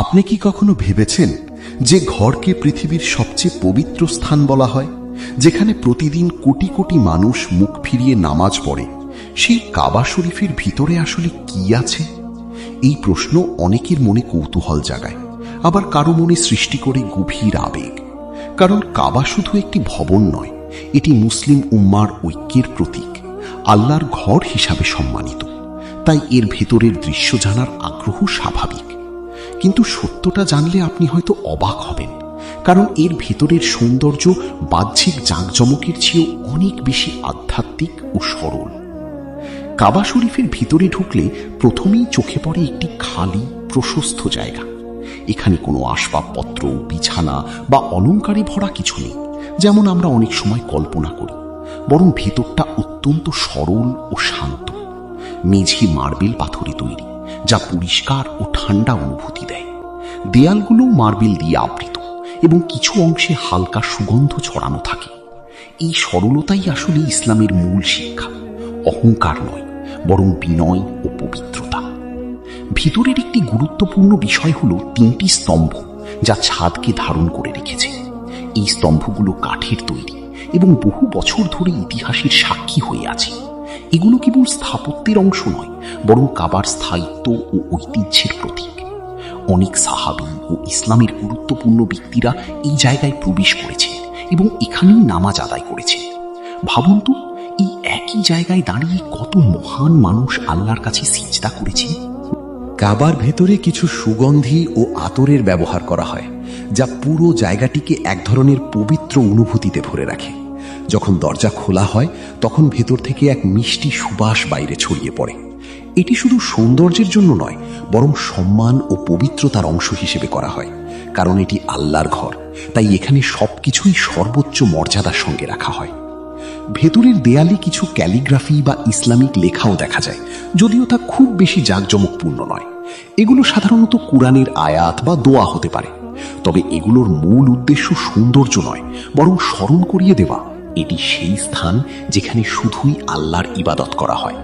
আপনি কি কখনো ভেবেছেন যে ঘরকে পৃথিবীর সবচেয়ে পবিত্র স্থান বলা হয়, যেখানে প্রতিদিন কোটি কোটি মানুষ মুখ ফিরিয়ে নামাজ পড়ে, সেই কাবা শরীফের ভিতরে আসলে কি আছে? এই প্রশ্ন অনেকের মনে কৌতূহল জাগায়, আবার কারো মনে সৃষ্টি করে গভীর আবেগ। কারণ কাবা শুধু একটি ভবন নয়, এটি মুসলিম উম্মার ঐক্যের প্রতীক, আল্লাহর ঘর হিসাবে সম্মানিত। তাই এর ভেতরের দৃশ্য জানার আগ্রহ স্বাভাবিক। কিন্তু সত্যটা জানলে আপনি হয়তো অবাক হবেন, কারণ এর ভেতরের সৌন্দর্য বাহ্যিক জাঁকজমকের চেয়েও অনেক বেশি আধ্যাত্মিক ও সরল। কাবা শরীফের ভিতরে ঢুকলে প্রথমেই চোখে পড়ে একটি খালি প্রশস্ত জায়গা। এখানে কোনো আসবাবপত্র, বিছানা বা অলংকারে ভরা কিছু নেই, যেমন আমরা অনেক সময় কল্পনা করি, বরং ভেতরটা অত্যন্ত সরল ও শান্ত। মেঝে মার্বেল পাথরে তৈরি, যা পরিষ্কার ও ঠান্ডা অনুভূতি দেয়। দেয়ালগুলো মার্বেল দিয়ে আবৃত এবং কিছু অংশে হালকা সুগন্ধ ছড়ানো থাকে। এই সরলতাই আসলে ইসলামের মূল শিক্ষা, অহংকার নয়, বরং বিনয় ও পবিত্রতা। ভিতরের একটি গুরুত্বপূর্ণ বিষয় হল 3টি স্তম্ভ, যা ছাদকে ধারণ করে রেখেছে। এই স্তম্ভগুলো কাঠের তৈরি এবং বহু বছর ধরে ইতিহাসের সাক্ষী হয়ে আছে। এগুলো কেবল স্থাপত্যের অংশ নয়, বরং কাবার স্থায়িত্ব ও ঐতিহ্যের প্রতীক। অনেক সাহাবী ও ইসলামের গুরুত্বপূর্ণ ব্যক্তিরা এই জায়গায় প্রবেশ করেছে এবং এখানেই নামাজ আদায় করেছে। ভাবুন তো, এই একই জায়গায় দাঁড়িয়ে কত মহান মানুষ আল্লাহর কাছে সিজদা করেছে। কাবার ভেতরে কিছু সুগন্ধি ও আতরের ব্যবহার করা হয়, যা পুরো জায়গাটিকে এক ধরনের পবিত্র অনুভূতিতে ভরে রাখে। যখন দরজা খোলা হয়, তখন ভেতর থেকে এক মিষ্টি সুবাস বাইরে ছড়িয়ে পড়ে। এটি শুধু সৌন্দর্যের জন্য নয়, বরং সম্মান ও পবিত্রতার অংশ হিসেবে করা হয়। কারণ এটি আল্লাহর ঘর, তাই এখানে সবকিছুই সর্বোচ্চ মর্যাদার সঙ্গে রাখা হয়। ভেতরের দেয়ালে কিছু ক্যালিগ্রাফি বা ইসলামিক লেখাও দেখা যায়, যদিও তা খুব বেশি জাঁকজমকপূর্ণ নয়। এগুলো সাধারণত কুরআনের আয়াত বা দোয়া হতে পারে। তবে এগুলোর মূল উদ্দেশ্য সৌন্দর্য নয়, বরং স্মরণ করিয়ে দেওয়া এটি সেই স্থান যেখানে শুধুই আল্লাহর ইবাদত করা হয়।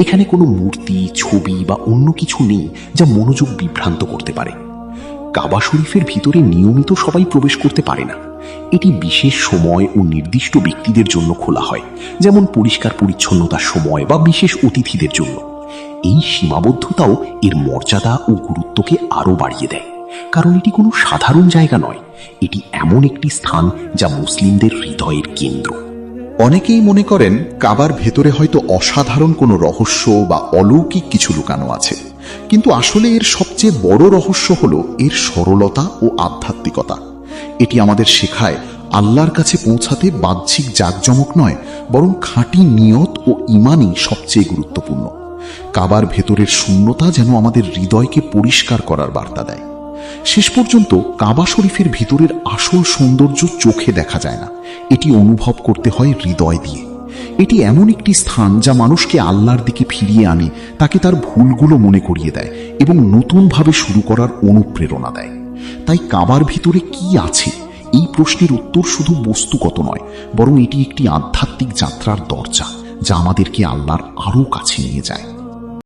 এখানে কোনো মূর্তি, ছবি বা অন্য কিছু নেই যা মনোযোগ বিভ্রান্ত করতে পারে। কাবা শরীফের ভিতরে নিয়মিত সবাই প্রবেশ করতে পারে না। এটি বিশেষ সময় ও নির্দিষ্ট ব্যক্তিদের জন্য খোলা হয়, যেমন পরিষ্কার পরিচ্ছন্নতার সময় বা বিশেষ অতিথিদের জন্য। এই সীমাবদ্ধতাও এর মর্যাদা ও গুরুত্বকে আরো বাড়িয়ে দেয়, কারণ এটি কোনো সাধারণ জায়গা নয়, এটি এমন একটি স্থান যা মুসলিমদের হৃদয়ের কেন্দ্র। অনেকেই মনে করেন কাবার ভেতরে হয়তো অসাধারণ কোনো রহস্য বা অলৌকিক কিছু লুকানো আছে, কিন্তু আসলে এর সবচেয়ে বড় রহস্য হলো এর সরলতা ও আধ্যাত্মিকতা। এটি আমাদের শেখায় আল্লাহর কাছে পৌঁছাতে বাহ্যিক জাঁকজমক নয়, বরং খাঁটি নিয়ত ও ঈমানই সবচেয়ে গুরুত্বপূর্ণ। কাবার ভেতরের শূন্যতা যেন আমাদের হৃদয়কে পরিষ্কার করার বার্তা দেয়। শেষ পর্যন্ত কাবা শরীফের ভিতরের আসল সৌন্দর্য চোখে দেখা যায় না, এটি অনুভব করতে হয় হৃদয় দিয়ে। এটি এমন একটি স্থান যা মানুষকে আল্লাহর দিকে ফিরিয়ে আনে, তাকে তার ভুলগুলো মনে করিয়ে দেয় এবং নতুনভাবে শুরু করার অনুপ্রেরণা দেয়। তাই কাবার ভিতরে কি আছে, এই প্রশ্নের উত্তর শুধু বস্তুগত নয়, বরং এটি একটি আধ্যাত্মিক যাত্রার দরজা, যা আমাদেরকে আল্লাহর আরো কাছে নিয়ে যায়।